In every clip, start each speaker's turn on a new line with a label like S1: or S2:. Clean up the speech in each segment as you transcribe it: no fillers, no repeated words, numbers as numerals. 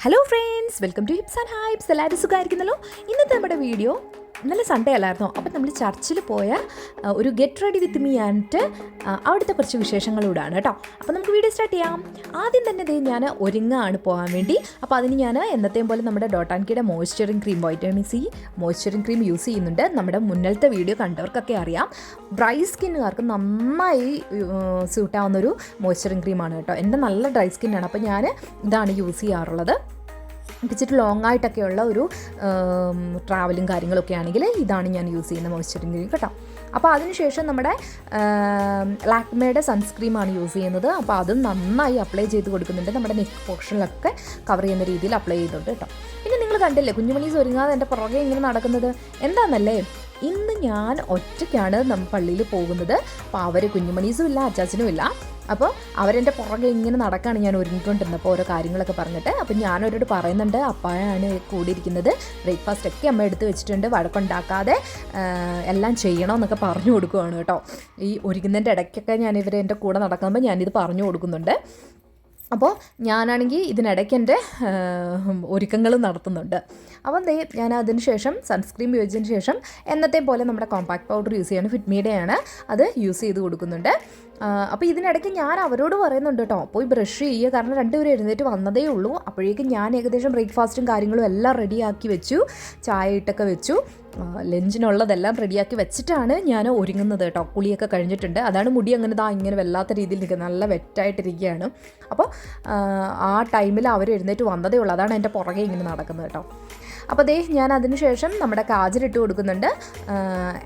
S1: Hello friends, welcome to hips and hypes. എല്ലാവരും സുഖമായിരിക്കുന്നല്ലോ. ഇന്നത്തെ നമ്മുടെ വീഡിയോ ഇന്നലെ സൺഡേ അല്ലായിരുന്നോ, അപ്പം നമ്മൾ ചർച്ചിൽ പോയ ഒരു get ready with me and അവിടുത്തെ കുറച്ച് വിശേഷങ്ങളൂടാണ് കേട്ടോ. അപ്പോൾ നമുക്ക് വീഡിയോ സ്റ്റാർട്ട് ചെയ്യാം. ആദ്യം തന്നെ ഞാൻ ഒരുങ്ങാണ് പോകാൻ വേണ്ടി. അപ്പോൾ അതിന് ഞാൻ എന്നത്തെയും പോലെ നമ്മുടെ ഡോട്ട് ആൻഡ് കീയുടെ moisturising cream, vitamin C moisturising cream use ചെയ്യുന്നുണ്ട്. നമ്മുടെ മുന്നിലത്തെ വീഡിയോ കണ്ടവർക്കൊക്കെ അറിയാം, ഡ്രൈ സ്കിന്നുകാർക്ക് നന്നായി സ്യൂട്ടാവുന്നൊരു മോയ്സ്ചറിങ് ക്രീമാണ് കേട്ടോ. എൻ്റെ നല്ല ഡ്രൈ സ്കിന്നാണ്, അപ്പോൾ ഞാൻ ഇതാണ് യൂസ് ചെയ്യാറുള്ളത്. ഇച്ചിരി ലോങ് ആയിട്ടൊക്കെയുള്ള ഒരു ട്രാവലും കാര്യങ്ങളൊക്കെ ആണെങ്കിൽ ഇതാണ് ഞാൻ യൂസ് ചെയ്യുന്ന മോയ്സ്ചറിങ് ക്രീം കേട്ടോ. അപ്പോൾ അതിനുശേഷം നമ്മുടെ ലാക്മേയുടെ സൺസ്ക്രീമാണ് യൂസ് ചെയ്യുന്നത്. അപ്പോൾ അതും നന്നായി അപ്ലൈ ചെയ്ത് കൊടുക്കുന്നുണ്ട്. നമ്മുടെ നെക്ക് പോർഷനിലൊക്കെ കവർ ചെയ്യുന്ന രീതിയിൽ അപ്ലൈ ചെയ്തിട്ടുണ്ട് കേട്ടോ. പിന്നെ നിങ്ങൾ കണ്ടില്ലേ കുഞ്ഞുമണീസ് ഒരുങ്ങാതെ എൻ്റെ പുറകെ ഇങ്ങനെ നടക്കുന്നത് എന്താണെന്നല്ലേ? ഇന്ന് ഞാൻ ഒറ്റയ്ക്കാണ് പള്ളിയിൽ പോകുന്നത്. അപ്പോൾ അവർ കുഞ്ഞുമണീസും ഇല്ല, അച്ചാച്ചനും ഇല്ല. അപ്പോൾ അവരെൻ്റെ പുറകെ ഇങ്ങനെ നടക്കുകയാണ് ഞാൻ ഒരുങ്ങിക്കൊണ്ടിരുന്നപ്പോൾ ഓരോ കാര്യങ്ങളൊക്കെ പറഞ്ഞിട്ട്. അപ്പോൾ ഞാനവരോട് പറയുന്നുണ്ട്, അപ്പായാണ് കൂടിയിരിക്കുന്നത്, ബ്രേക്ക്ഫാസ്റ്റ് ഒക്കെ അമ്മ എടുത്ത് വെച്ചിട്ടുണ്ട്, വഴക്കുണ്ടാക്കാതെ എല്ലാം ചെയ്യണമെന്നൊക്കെ പറഞ്ഞു കൊടുക്കുകയാണ് കേട്ടോ. ഈ ഒരുങ്ങുന്നതിൻ്റെ ഇടയ്ക്കൊക്കെ ഞാൻ എൻ്റെ കൂടെ നടക്കുമ്പോൾ ഞാനിത് പറഞ്ഞു കൊടുക്കുന്നുണ്ട്. അപ്പോൾ ഞാനാണെങ്കിൽ ഇതിനിടയ്ക്ക് എൻ്റെ ഒരുക്കങ്ങൾ നടത്തുന്നുണ്ട്. അപ്പം ഞാൻ അതിന് ശേഷം സൺസ്ക്രീൻ ഉപയോഗിച്ചതിന് ശേഷം എന്നത്തെ പോലെ നമ്മുടെ കോമ്പാക്ട് പൗഡർ യൂസ് ചെയ്യാണ്, ഫിറ്റ്മിയുടെയാണ്, അത് യൂസ് ചെയ്ത് കൊടുക്കുന്നുണ്ട്. അപ്പോൾ ഇതിനിടയ്ക്ക് ഞാൻ അവരോട് പറയുന്നുണ്ട് കേട്ടോ, പോയി ബ്രഷ് ചെയ്യുക, കാരണം രണ്ടുപേരും എഴുന്നേറ്റ് വന്നതേ ഉള്ളൂ. അപ്പോഴേക്കും ഞാൻ ഏകദേശം ബ്രേക്ക്ഫാസ്റ്റും കാര്യങ്ങളും എല്ലാം റെഡിയാക്കി വെച്ചു, ചായ ഇട്ടൊക്കെ വെച്ചു, ലഞ്ചിനുള്ളതെല്ലാം റെഡിയാക്കി വെച്ചിട്ടാണ് ഞാൻ ഒരുങ്ങുന്നത് കേട്ടോ. കുളിയൊക്കെ കഴിഞ്ഞിട്ടുണ്ട്. അതാണ് മുടി അങ്ങനെ ഇങ്ങനെ വല്ലാത്ത രീതിയിൽ നിൽക്കുന്നത്, നല്ല വെറ്റായിട്ടിരിക്കുകയാണ്. അപ്പോൾ ആ ടൈമിൽ അവർ എഴുന്നേറ്റ് വന്നതേ ഉള്ളൂ, അതാണ് എൻ്റെ പുറകെ ഇങ്ങനെ നടക്കുന്നത് കേട്ടോ. അപ്പോൾ ഞാൻ അതിന് ശേഷം നമ്മുടെ കാജലിട്ട് കൊടുക്കുന്നുണ്ട്.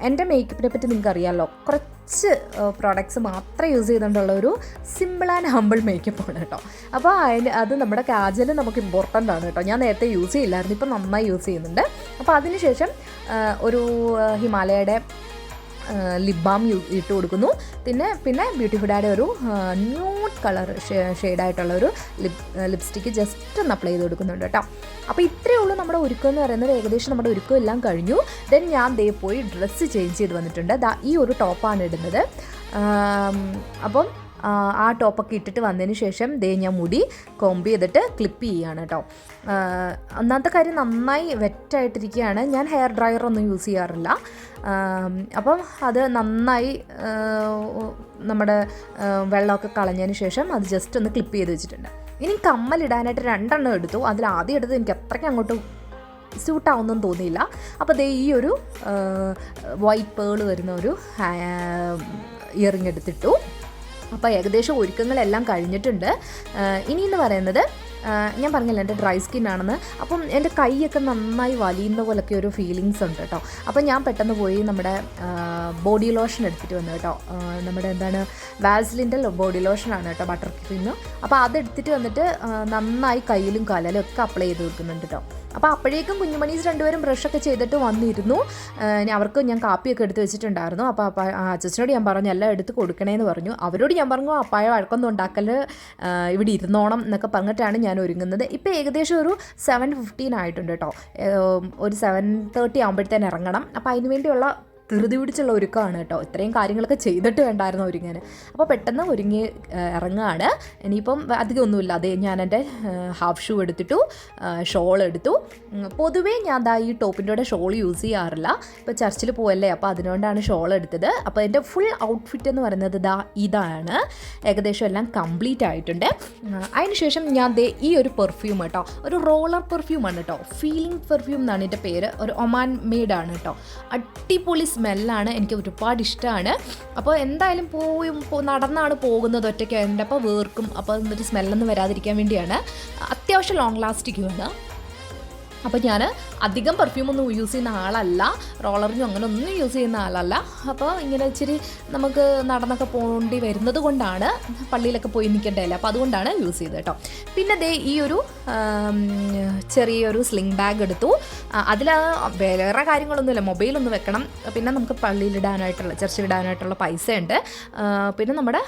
S1: എൻ്റെ മേക്കപ്പിനെ പറ്റി നിങ്ങൾക്ക് അറിയാമല്ലോ, കുറച്ച് പ്രോഡക്ട്സ് മാത്രം യൂസ് ചെയ്തുകൊണ്ടുള്ള ഒരു സിമ്പിൾ ആൻഡ് ഹമ്പിൾ മേക്കപ്പാണ് കേട്ടോ. അപ്പോൾ അത് നമ്മുടെ കാജൽ നമുക്ക് ഇമ്പോർട്ടൻ്റ് ആണ് കേട്ടോ. ഞാൻ നേരത്തെ യൂസ് ചെയ്യില്ലായിരുന്നു, ഇപ്പം നന്നായി യൂസ് ചെയ്യുന്നുണ്ട്. അപ്പോൾ അതിന് ശേഷം ഒരു ഹിമാലയയുടെ ലിപ് ബാം ഇട്ട് കൊടുക്കുന്നു. പിന്നെ ബ്യൂട്ടി ഹുഡയുടെ ഒരു ന്യൂഡ് കളർ ഷെയ്ഡായിട്ടുള്ള ഒരു ലിപ്സ്റ്റിക്ക് ജസ്റ്റ് ഒന്ന് അപ്ലൈ ചെയ്ത് കൊടുക്കുന്നുണ്ട് കേട്ടോ. അപ്പോൾ ഇത്രയേ ഉള്ളൂ നമ്മുടെ ഒരുക്കം എന്ന് പറയുന്നത്. ഏകദേശം നമ്മുടെ ഒരുക്കം എല്ലാം കഴിഞ്ഞു. ദെൻ ഞാൻ പോയി ഡ്രസ്സ് ചേഞ്ച് ചെയ്ത് വന്നിട്ടുണ്ട്. ഈ ഒരു ടോപ്പാണ് ഇടുന്നത്. അപ്പം ആ ടോപ്പൊക്കെ ഇട്ടിട്ട് വന്നതിന് ശേഷം ഞാൻ മുടി കോംബ് ചെയ്തിട്ട് ക്ലിപ്പ് ചെയ്യുകയാണ് കേട്ടോ. ഒന്നാമത്തെ കാര്യം, നന്നായി വെറ്റായിട്ടിരിക്കുകയാണ്. ഞാൻ ഹെയർ ഡ്രയർ ഒന്നും യൂസ് ചെയ്യാറില്ല. അപ്പം അത് നന്നായി നമ്മുടെ വെള്ളമൊക്കെ കളഞ്ഞതിന് ശേഷം അത് ജസ്റ്റ് ഒന്ന് ക്ലിപ്പ് ചെയ്ത് വെച്ചിട്ടുണ്ട്. ഇനി കമ്മലിടാനായിട്ട് 2 എണ്ണം എടുത്തു. അതിൽ ആദ്യം എടുത്ത് എനിക്ക് അത്രയ്ക്ക് അങ്ങോട്ട് സ്യൂട്ടാവുന്നൊന്നും തോന്നിയില്ല. അപ്പോൾ ഈ ഒരു വൈറ്റ് പേൾ വരുന്ന ഒരു ഇയറിങ് എടുത്തിട്ടു. അപ്പോൾ ഏകദേശം ഒരുക്കങ്ങളെല്ലാം കഴിഞ്ഞിട്ടുണ്ട്. ഇനിയെന്ന് പറയുന്നത്, ഞാൻ പറഞ്ഞില്ല എൻ്റെ ഡ്രൈ സ്കിന്നാണെന്ന്. അപ്പം എൻ്റെ കൈയൊക്കെ നന്നായി വലിയുന്ന പോലൊക്കെ ഒരു ഫീലിങ്സ് ഉണ്ട് കേട്ടോ. അപ്പം ഞാൻ പെട്ടെന്ന് പോയി നമ്മുടെ ബോഡി ലോഷൻ എടുത്തിട്ട് വന്നു കേട്ടോ. നമ്മുടെ വാസ്ലിൻ്റെ ബോഡി ലോഷനാണ് കേട്ടോ, ബട്ടർ ക്രീം. അപ്പോൾ അതെടുത്തിട്ട് വന്നിട്ട് നന്നായി കയ്യിലും കാലിലും ഒക്കെ അപ്ലൈ ചെയ്ത് കൊടുക്കുന്നുണ്ട് കേട്ടോ. അപ്പോൾ അപ്പോഴേക്കും കുഞ്ഞുമണീസ് രണ്ടുപേരും ബ്രഷൊക്കെ ചെയ്തിട്ട് വന്നിരുന്നു. അവർക്ക് ഞാൻ കാപ്പിയൊക്കെ എടുത്ത് വെച്ചിട്ടുണ്ടായിരുന്നു. അപ്പോൾ അച്ഛനോട് ഞാൻ പറഞ്ഞു എല്ലാം എടുത്ത് കൊടുക്കണേന്ന് പറഞ്ഞു. അവരോട് ഞാൻ പറഞ്ഞു അപ്പായ വഴക്കൊന്നും ഉണ്ടാക്കൽ, ഇവിടെ ഇരുന്നോണം എന്നൊക്കെ പറഞ്ഞിട്ടാണ് ഞാൻ ഒരുങ്ങുന്നത്. ഇപ്പോൾ ഏകദേശം ഒരു 7:15 ആയിട്ടുണ്ട് കേട്ടോ. ഒരു 7:30 ആകുമ്പോഴത്തേന് ഇറങ്ങണം. അപ്പോൾ അതിന് വേണ്ടിയുള്ള ധൃതി പിടിച്ചുള്ള ഒരുക്കമാണ് കേട്ടോ. ഇത്രയും കാര്യങ്ങളൊക്കെ ചെയ്തിട്ട് വേണ്ടായിരുന്നു ഒരുങ്ങാൻ. അപ്പോൾ പെട്ടെന്ന് ഒരുങ്ങി ഇറങ്ങുകയാണ്. ഇനിയിപ്പം അധികമൊന്നുമില്ല. ഞാൻ എൻ്റെ ഹാഫ് ഷൂ എടുത്തിട്ടു, ഷോൾ എടുത്തു. പൊതുവേ ഞാൻ ഈ ടോപ്പിൻ്റെ കൂടെ ഷോൾ യൂസ് ചെയ്യാറില്ല. ഇപ്പോൾ ചർച്ചിൽ പോവല്ലേ, അപ്പോൾ അതിനുകൊണ്ടാണ് ഷോൾ എടുത്തത്. അപ്പോൾ എൻ്റെ ഫുൾ ഔട്ട്ഫിറ്റ് എന്ന് പറയുന്നത് ഇതാണ്. ഏകദേശം എല്ലാം കംപ്ലീറ്റ് ആയിട്ടുണ്ട്. അതിനുശേഷം ഞാൻ ഈ ഒരു പെർഫ്യൂം കേട്ടോ, ഒരു റോളർ പെർഫ്യൂമാണ് കേട്ടോ. ഫീലിംഗ് പെർഫ്യൂം എന്നാണ് എൻ്റെ പേര്. ഒരു ഒമാൻ മെയ്ഡാണ് കേട്ടോ. അടിപൊളി സ്മെല്ലാണ്, എനിക്ക് ഒരുപാട് ഇഷ്ടമാണ്. അപ്പോൾ എന്തായാലും നടന്നാണ് പോകുന്നത്, ഒറ്റയ്ക്കായിട്ട്. അപ്പോൾ വേർക്കും, അപ്പോൾ എന്നിട്ട് സ്മെല്ലൊന്നും വരാതിരിക്കാൻ വേണ്ടിയാണ്. അത്യാവശ്യം ലോങ് ലാസ്റ്റിക്കുമാണ്. അപ്പോൾ ഞാൻ അധികം പെർഫ്യൂമൊന്നും യൂസ് ചെയ്യുന്ന ആളല്ല, റോളറിനും അങ്ങനെ ഒന്നും യൂസ് ചെയ്യുന്ന ആളല്ല. അപ്പോൾ ഇങ്ങനെ ഇച്ചിരി നമുക്ക് നടന്നൊക്കെ പോകേണ്ടി വരുന്നത് കൊണ്ടാണ്, പള്ളിയിലൊക്കെ പോയി നിൽക്കേണ്ടതല്ല, അപ്പോൾ അതുകൊണ്ടാണ് യൂസ് ചെയ്തത് കേട്ടോ. പിന്നെ ഈ ഒരു ചെറിയൊരു സ്ലിംഗ് ബാഗ് എടുത്തു. അതിൽ വേറെ കാര്യങ്ങളൊന്നുമില്ല, മൊബൈലൊന്ന് വെക്കണം, പിന്നെ നമുക്ക് പള്ളിയിലിടാനായിട്ടുള്ള, ചർച്ചിലിടാനായിട്ടുള്ള പൈസ ഉണ്ട്, പിന്നെ നമ്മുടെ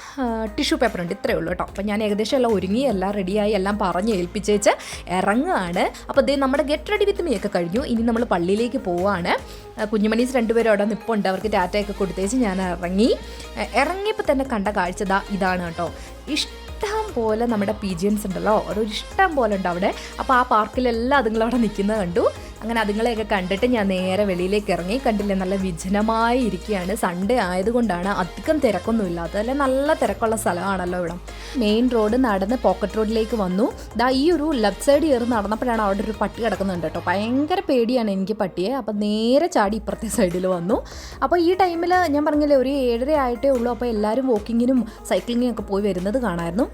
S1: ടിഷ്യൂ പേപ്പർ ഉണ്ട്. ഇത്രയേ ഉള്ളൂ കേട്ടോ. അപ്പോൾ ഞാൻ ഏകദേശം എല്ലാം ഒരുങ്ങി, എല്ലാം റെഡിയായി, എല്ലാം പറഞ്ഞ് ഏൽപ്പിച്ചേച്ച് ഇറങ്ങുകയാണ്. അപ്പോൾ നമ്മുടെ ഗെറ്റ് റെഡി വിത്ത് മീ ഒക്കെ കഴിഞ്ഞു. ഇനി നമ്മൾ പള്ളിയിലേക്ക് പോവുകയാണ്. കുഞ്ഞുമണീസ് രണ്ടുപേരും അവിടെ നിൽപ്പുണ്ട്. അവർക്ക് ടാറ്റയൊക്കെ കൊടുത്തേച്ച് ഞാൻ ഇറങ്ങിയപ്പോൾ തന്നെ കണ്ട കാഴ്ച ഇതാണ് കേട്ടോ. ഇഷ്ടം പോലെ നമ്മുടെ പീജിയൻസ് ഉണ്ടല്ലോ, ഒരു ഇഷ്ടം പോലെ ഉണ്ട് അവിടെ. അപ്പോൾ ആ പാർക്കിലെല്ലാം അതുങ്ങളവിടെ നിൽക്കുന്നത് കണ്ടു. അങ്ങനെ അതുങ്ങളെയൊക്കെ കണ്ടിട്ട് ഞാൻ നേരെ വെളിയിലേക്ക് ഇറങ്ങി. കണ്ടില്ലേ, നല്ല വിജനമായി ഇരിക്കുകയാണ്. സൺഡേ ആയതുകൊണ്ടാണ് അധികം തിരക്കൊന്നും ഇല്ലാത്തത്. നല്ല തിരക്കുള്ള സ്ഥലമാണല്ലോ ഇവിടെ. മെയിൻ റോഡ് നടന്ന് പോക്കറ്റ് റോഡിലേക്ക് വന്നു. ഈ ഒരു ലെഫ്റ്റ് സൈഡ് കയറി നടന്നപ്പോഴാണ് അവിടെ ഒരു പട്ടി കിടക്കുന്നുണ്ട് കേട്ടോ. ഭയങ്കര പേടിയാണ് എനിക്ക് പട്ടിയെ. അപ്പോൾ നേരെ ചാടി ഇപ്പുറത്തെ സൈഡിൽ വന്നു. അപ്പോൾ ഈ ടൈമിൽ ഞാൻ പറഞ്ഞില്ലേ, ഒരു 7:30 ആയിട്ടേ ഉള്ളൂ. അപ്പോൾ എല്ലാവരും വാക്കിങ്ങിനും സൈക്ലിങ്ങിനും ഒക്കെ പോയി വരുന്നത് കാണായിരുന്നു.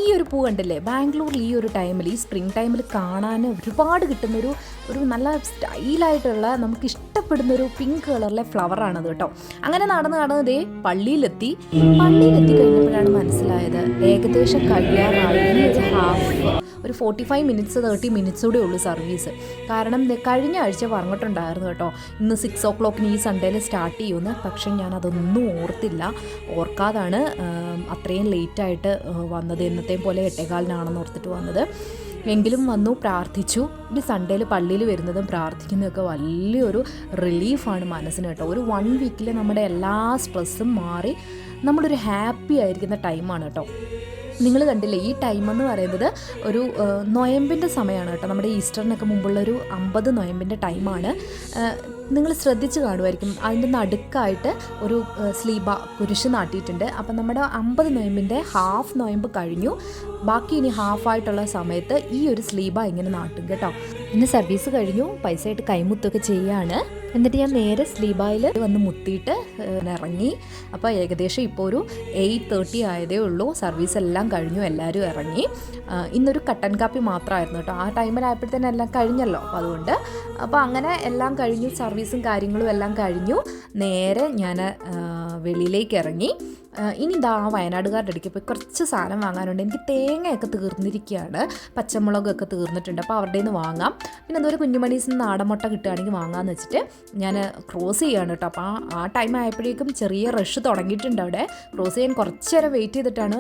S1: ഈ ഒരു പൂ കണ്ടില്ലേ, ബാംഗ്ലൂരിൽ ഈ ഒരു ടൈമിൽ, ഈ സ്പ്രിംഗ് ടൈമിൽ കാണാൻ ഒരുപാട് കിട്ടുന്നൊരു നല്ല സ്റ്റൈലായിട്ടുള്ള നമുക്ക് ഇഷ്ടപ്പെടുന്നൊരു പിങ്ക് കളറിലെ ഫ്ലവറാണത് കേട്ടോ. അങ്ങനെ നടന്ന് ദേ പള്ളിയിലെത്തി കഴിഞ്ഞപ്പോഴാണ് മനസ്സിലായത് ഏകദേശം കഴിയാറായി. ഒരു 45 മിനിറ്റ്സ് 30 മിനിറ്റ്സ് കൂടെ ഉള്ളൂ സർവീസ്. കാരണം കഴിഞ്ഞ ആഴ്ച പറഞ്ഞിട്ടുണ്ടായിരുന്നു കേട്ടോ, ഇന്ന് 6 o'clock ഈ സൺഡേയിൽ സ്റ്റാർട്ട് ചെയ്യുമെന്ന്. പക്ഷെ ഞാനതൊന്നും ഓർക്കാതാണ് അത്രയും ലേറ്റായിട്ട് വന്നത്. എന്നത്തെയും പോലെ 8:15 ഓർത്തിട്ട് വന്നത്. എങ്കിലും വന്നു, പ്രാർത്ഥിച്ചു. ഈ സൺഡേയിൽ പള്ളിയിൽ വരുന്നതും പ്രാർത്ഥിക്കുന്നതൊക്കെ വലിയൊരു റിലീഫാണ് മനസ്സിന് കേട്ടോ. ഒരു 1 വീക്കിൽ നമ്മുടെ എല്ലാ സ്ട്രെസ്സും മാറി നമ്മളൊരു ഹാപ്പി ആയിരിക്കുന്ന ടൈമാണ് കേട്ടോ. നിങ്ങൾ കണ്ടില്ലേ, ഈ ടൈമെന്ന് പറയുന്നത് ഒരു നൊയമ്പിൻ്റെ സമയമാണ് കേട്ടോ. നമ്മുടെ ഈസ്റ്ററിനൊക്കെ മുമ്പുള്ളൊരു 50 നൊയമ്പിൻ്റെ ടൈമാണ്. നിങ്ങൾ ശ്രദ്ധിച്ച് കാണുമായിരിക്കും, അതിൻ്റെ നടുക്കായിട്ട് ഒരു സ്ലീബ കുരിശ് നാട്ടിയിട്ടുണ്ട്. അപ്പം നമ്മുടെ 50 നൊയമ്പിൻ്റെ ഹാഫ് നൊയമ്പ് കഴിഞ്ഞു. ബാക്കി ഇനി ഹാഫായിട്ടുള്ള സമയത്ത് ഈ ഒരു സ്ലീബ ഇങ്ങനെ നാട്ടും കേട്ടോ. ഇന്ന് സർവീസ് കഴിഞ്ഞു, പൈസ ആയിട്ട് കൈമുത്തൊക്കെ ചെയ്യാണ്. എന്നിട്ട് ഞാൻ നേരെ സ്ലീബായിൽ വന്ന് മുത്തിയിട്ട് ഇറങ്ങി. അപ്പോൾ ഏകദേശം ഇപ്പോൾ ഒരു 8:30 ആയതേ ഉള്ളൂ. സർവീസ് എല്ലാം കഴിഞ്ഞു, എല്ലാവരും ഇറങ്ങി. ഇന്നൊരു കട്ടൻ കാപ്പി മാത്രമായിരുന്നു കേട്ടോ. ആ ടൈമിലായപ്പോഴത്തേനും എല്ലാം കഴിഞ്ഞല്ലോ. അപ്പോൾ അങ്ങനെ എല്ലാം കഴിഞ്ഞു, സർവീസും കാര്യങ്ങളും എല്ലാം കഴിഞ്ഞു. നേരെ ഞാൻ വെളിയിലേക്ക് ഇറങ്ങി. ഇനി വയനാടുകാരുടെ അടുക്ക് പോയി കുറച്ച് സാധനം വാങ്ങാനുണ്ട്. എനിക്ക് തേങ്ങയൊക്കെ തീർന്നിരിക്കുകയാണ്, പച്ചമുളകൊക്കെ തീർന്നിട്ടുണ്ട്. അപ്പോൾ അവരുടെ നിന്ന് വാങ്ങാം. പിന്നെ അതുപോലെ കുഞ്ഞുമണീസിന് നാടൻ മുട്ട കിട്ടുകയാണെങ്കിൽ വാങ്ങാമെന്ന് വെച്ചിട്ട് ഞാൻ ക്രോസ് ചെയ്യാണ് കേട്ടോ. അപ്പോൾ ആ ടൈം ആയപ്പോഴേക്കും ചെറിയ റഷ് തുടങ്ങിയിട്ടുണ്ട് അവിടെ. ക്രോസ് ചെയ്യാൻ കുറച്ച് നേരം വെയിറ്റ് ചെയ്തിട്ടാണ്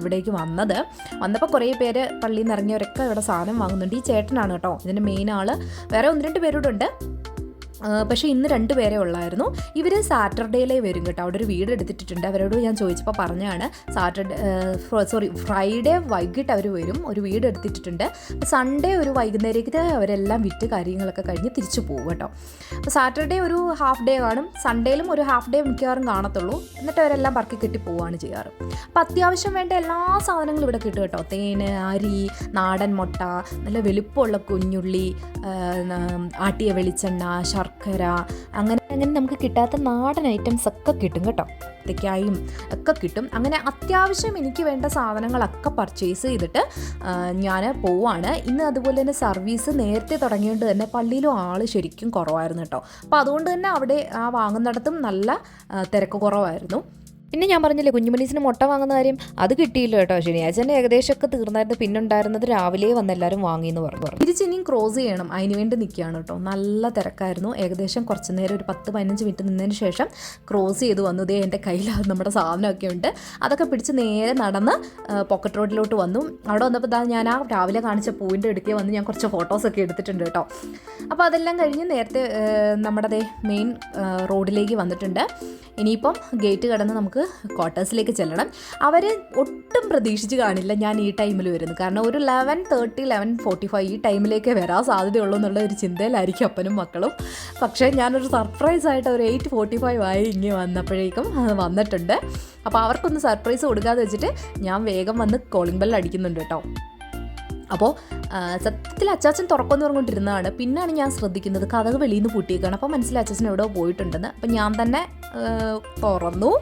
S1: ഇവിടേക്ക് വന്നപ്പോൾ കുറേ പേര് പള്ളിയിൽ നിന്ന് ഇറങ്ങിയവരൊക്കെ ഇവിടെ സാധനം വാങ്ങുന്നുണ്ട്. ഈ ചേട്ടനാണ് കേട്ടോ ഇതിൻ്റെ മെയിൻ ആൾ. വേറെ 1-2 പേരോട് ഉണ്ട്, പക്ഷേ ഇന്ന് 2 പേരേ ഉള്ളായിരുന്നു. ഇവർ സാറ്റർഡേയിലേ വരും കേട്ടോ. അവിടെ ഒരു വീട് എടുത്തിട്ടുണ്ട്. അവരോട് ഞാൻ ചോദിച്ചപ്പോൾ പറഞ്ഞാണ് ഫ്രൈഡേ വൈകിട്ട് അവർ വരും, ഒരു വീട് എടുത്തിട്ടുണ്ട്. സൺഡേ ഒരു വൈകുന്നേരത്തേക്ക് അവരെല്ലാം വിറ്റ് കാര്യങ്ങളൊക്കെ കഴിഞ്ഞ് തിരിച്ചു പോകും കേട്ടോ. അപ്പോൾ സാറ്റർഡേ ഒരു ഹാഫ് ഡേ കാണും, സൺഡേയിലും ഒരു ഹാഫ് ഡേ മിക്കവാറും കാണത്തുള്ളൂ. എന്നിട്ട് അവരെല്ലാം പറക്കി കെട്ടി പോവുകയാണ് ചെയ്യാറ്. അപ്പോൾ അത്യാവശ്യം വേണ്ട എല്ലാ സാധനങ്ങളും ഇവിടെ കിട്ടും കേട്ടോ. തേന്, അരി, നാടൻ മുട്ട, നല്ല വലുപ്പമുള്ള കുഞ്ഞുള്ളി, ആട്ടിയ വെളിച്ചെണ്ണ, ശർക്കര, അങ്ങനെ നമുക്ക് കിട്ടാത്ത നാടൻ ഐറ്റംസ് ഒക്കെ കിട്ടും കേട്ടോ. ായും ഒക്കെ കിട്ടും. അങ്ങനെ അത്യാവശ്യം എനിക്ക് വേണ്ട സാധനങ്ങളൊക്കെ പർച്ചേസ് ചെയ്തിട്ട് ഞാൻ പോവാണ്. ഇന്ന് അതുപോലെ തന്നെ സർവീസ് നേരത്തെ തുടങ്ങിയതുകൊണ്ട് തന്നെ പള്ളിയിലും ആൾ ശരിക്കും കുറവായിരുന്നു കേട്ടോ. അപ്പോൾ അതുകൊണ്ട് തന്നെ അവിടെ വാങ്ങുന്നിടത്തും നല്ല തിരക്ക് കുറവായിരുന്നു. പിന്നെ ഞാൻ പറഞ്ഞില്ലേ, കുഞ്ഞുമണീസിന് മുട്ട വാങ്ങുന്ന കാര്യം, അത് കിട്ടിയില്ല കേട്ടോ. ശനിയാഴ്ച തന്നെ ഏകദേശമൊക്കെ തീർന്നായിരുന്നു. പിന്നെ ഉണ്ടായിരുന്നത് രാവിലെ വന്ന് എല്ലാവരും വാങ്ങിയെന്ന് പറഞ്ഞു. തിരിച്ചിനിയും ക്രോസ് ചെയ്യണം, അതിന് വേണ്ടി നിൽക്കുകയാണ് കേട്ടോ. നല്ല തിരക്കായിരുന്നു. ഏകദേശം കുറച്ച് നേരം ഒരു 10-15 മിനിറ്റ് നിന്നതിന് ശേഷം ക്രോസ് ചെയ്ത് വന്നു. ദേ എൻ്റെ കയ്യിൽ നമ്മുടെ സാധനമൊക്കെ ഉണ്ട്. അതൊക്കെ പിടിച്ച് നേരെ നടന്ന് പോക്കറ്റ് റോഡിലോട്ട് വന്നു. അവിടെ വന്നപ്പോൾ ഞാൻ ആ രാവിലെ കാണിച്ച പൂവിൻ്റെ അടുക്കേ വന്ന് ഞാൻ കുറച്ച് ഫോട്ടോസൊക്കെ എടുത്തിട്ടുണ്ട് കേട്ടോ. അപ്പോൾ അതെല്ലാം കഴിഞ്ഞ് നേരത്തെ നമ്മുടെ മെയിൻ റോഡിലേക്ക് വന്നിട്ടുണ്ട്. ഇനിയിപ്പം ഗേറ്റ് കടന്ന് നമുക്ക് ക്വാർട്ടേഴ്സിലേക്ക് ചെല്ലണം. അവർ ഒട്ടും പ്രതീക്ഷിച്ച് കാണില്ല ഞാൻ ഈ ടൈമിൽ വരുന്നത്. കാരണം ഒരു 11:30 11:45 ഈ ടൈമിലേക്ക് വരാൻ സാധ്യതയുള്ളൂ എന്നുള്ള ഒരു ചിന്തയിലായിരിക്കും അപ്പനും മക്കളും. പക്ഷേ ഞാനൊരു സർപ്രൈസായിട്ട് ഒരു 8:45 ആയി ഇങ്ങനെ വന്നപ്പോഴേക്കും വന്നിട്ടുണ്ട്. അപ്പോൾ അവർക്കൊന്ന് സർപ്രൈസ് കൊടുക്കാതെ വെച്ചിട്ട് ഞാൻ വേഗം വന്ന് കോളിംഗ് ബെൽ അടിക്കുന്നുണ്ട് കേട്ടോ. അപ്പോൾ സത്യത്തിൽ അച്ചാച്ചൻ തുറക്കുമെന്ന് പറഞ്ഞുകൊണ്ടിരുന്നതാണ്. പിന്നാണ് ഞാൻ ശ്രദ്ധിക്കുന്നത് കതക് വെളിയിൽ നിന്ന് പൂട്ടിയേക്കാണ്. അപ്പോൾ മനസ്സിലായി അച്ചാച്ചൻ എവിടെയോ പോയിട്ടുണ്ടെന്ന്. അപ്പം ഞാൻ തന്നെ തുറന്നു.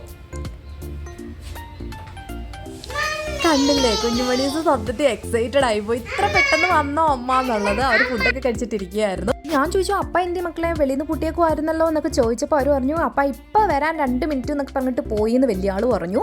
S1: കണ്ടില്ലേ, കുഞ്ഞുമണീസ് സത്യത്തിൽ എക്സൈറ്റഡ് ആയിപ്പോയി. ഇത്ര പെട്ടെന്ന് വന്നോ അമ്മ എന്നുള്ളത്. അവർ ഫുഡൊക്കെ കഴിച്ചിട്ടിരിക്കുകയായിരുന്നു. ഞാൻ ചോദിച്ചു, അപ്പ എന്തി മക്കളെ വെളിയിൽ നിന്ന് പൂട്ടിയേക്കുമായിരുന്നല്ലോ എന്നൊക്കെ ചോദിച്ചപ്പോൾ അവർ പറഞ്ഞു, അപ്പ ഇപ്പോൾ വരാൻ 2 മിനിറ്റ് എന്നൊക്കെ പറഞ്ഞിട്ട് പോയി എന്ന് വലിയ ആൾ പറഞ്ഞു.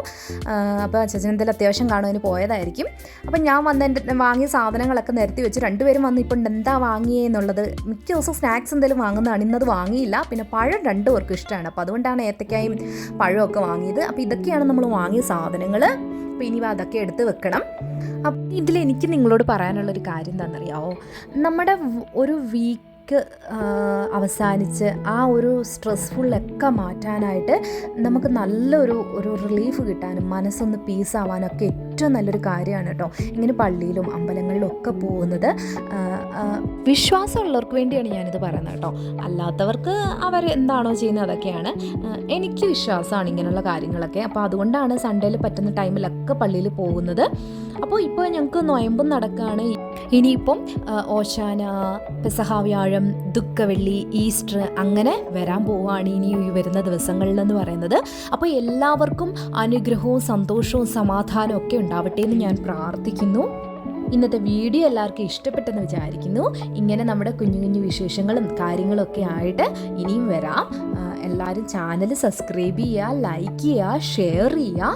S1: അപ്പോൾ അച്ഛൻ എന്തെങ്കിലും അത്യാവശ്യം കാണുന്നതിന് പോയതായിരിക്കും. അപ്പം ഞാൻ വന്ന് എൻ്റെ വാങ്ങിയ സാധനങ്ങളൊക്കെ നിരത്തി വെച്ച് 2 പേരും വന്ന് ഇപ്പം എന്താ വാങ്ങിയെന്നുള്ളത്. മിക്ക ദിവസം സ്നാക്സ് എന്തെങ്കിലും വാങ്ങുന്നതാണ്. ഇന്നത് വാങ്ങിയില്ല. പിന്നെ പഴം 2 പേർക്കും ഇഷ്ടമാണ്. അപ്പോൾ അതുകൊണ്ടാണ് ഏത്തക്കായും പഴമൊക്കെ വാങ്ങിയത്. അപ്പോൾ ഇതൊക്കെയാണ് നമ്മൾ വാങ്ങിയ സാധനങ്ങൾ. അപ്പോൾ ഇനി അതൊക്കെ എടുത്ത് വെക്കണം. അപ്പം ഇതിലെനിക്ക് നിങ്ങളോട് പറയാനുള്ളൊരു കാര്യം എന്താണെന്നറിയാമോ, നമ്മുടെ ഒരു വർക്ക് അവസാനിച്ച് ആ ഒരു സ്ട്രെസ്ഫുള്ളൊക്കെ മാറ്റാനായിട്ട് നമുക്ക് നല്ലൊരു റിലീഫ് കിട്ടാനും മനസ്സൊന്ന് പീസാവാനൊക്കെ ഏറ്റവും നല്ലൊരു കാര്യമാണ് കേട്ടോ ഇങ്ങനെ പള്ളിയിലും അമ്പലങ്ങളിലും ഒക്കെ പോകുന്നത്. വിശ്വാസമുള്ളവർക്ക് വേണ്ടിയാണ് ഞാനിത് പറയുന്നത് കേട്ടോ. അല്ലാത്തവർക്ക് അവർ എന്താണോ ചെയ്യുന്നത് അതൊക്കെയാണ്. എനിക്ക് വിശ്വാസമാണ് ഇങ്ങനെയുള്ള കാര്യങ്ങളൊക്കെ. അപ്പോൾ അതുകൊണ്ടാണ് സൺഡേയിൽ പറ്റുന്ന ടൈമിലൊക്കെ പള്ളിയിൽ പോകുന്നത്. അപ്പോൾ ഇപ്പോൾ ഞങ്ങൾക്ക് നൊയമ്പും നടക്കുകയാണ്. ഇനിയിപ്പം ഓശാന, പെസഹ വ്യാഴം, ദുഃഖവെള്ളി, ഈസ്റ്റർ അങ്ങനെ വരാൻ പോവുകയാണ് ഇനി ഈ വരുന്ന ദിവസങ്ങളിലെന്ന് പറയുന്നത്. അപ്പോൾ എല്ലാവർക്കും അനുഗ്രഹവും സന്തോഷവും സമാധാനവും ഒക്കെ ഉണ്ടാവട്ടെ എന്ന് ഞാൻ പ്രാർത്ഥിക്കുന്നു. ഇന്നത്തെ വീഡിയോ എല്ലാവർക്കും ഇഷ്ടപ്പെട്ടെന്ന് വിചാരിക്കുന്നു. ഇങ്ങനെ നമ്മുടെ കുഞ്ഞു കുഞ്ഞു വിശേഷങ്ങളും കാര്യങ്ങളൊക്കെ ആയിട്ട് ഇനിയും വരാം. എല്ലാവരും ചാനൽ സബ്സ്ക്രൈബ് ചെയ്യുക, ലൈക്ക് ചെയ്യുക, ഷെയർ ചെയ്യുക.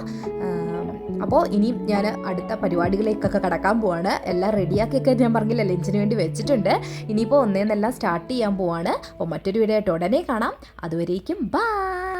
S1: അപ്പോൾ ഇനിയും ഞാൻ അടുത്ത പരിപാടികളിലേക്കൊക്കെ കടക്കാൻ പോവാണ്. എല്ലാം റെഡിയാക്കിയൊക്കെ ഞാൻ പറഞ്ഞില്ല ലഞ്ചിന് വേണ്ടി വെച്ചിട്ടുണ്ട്. ഇനിയിപ്പോൾ ഒന്നേന്നെല്ലാം സ്റ്റാർട്ട് ചെയ്യാൻ പോവാണ്. അപ്പോൾ മറ്റൊരു വീഡിയോ ആയിട്ട് ഉടനെ കാണാം. അതുവരേക്കും ബൈ.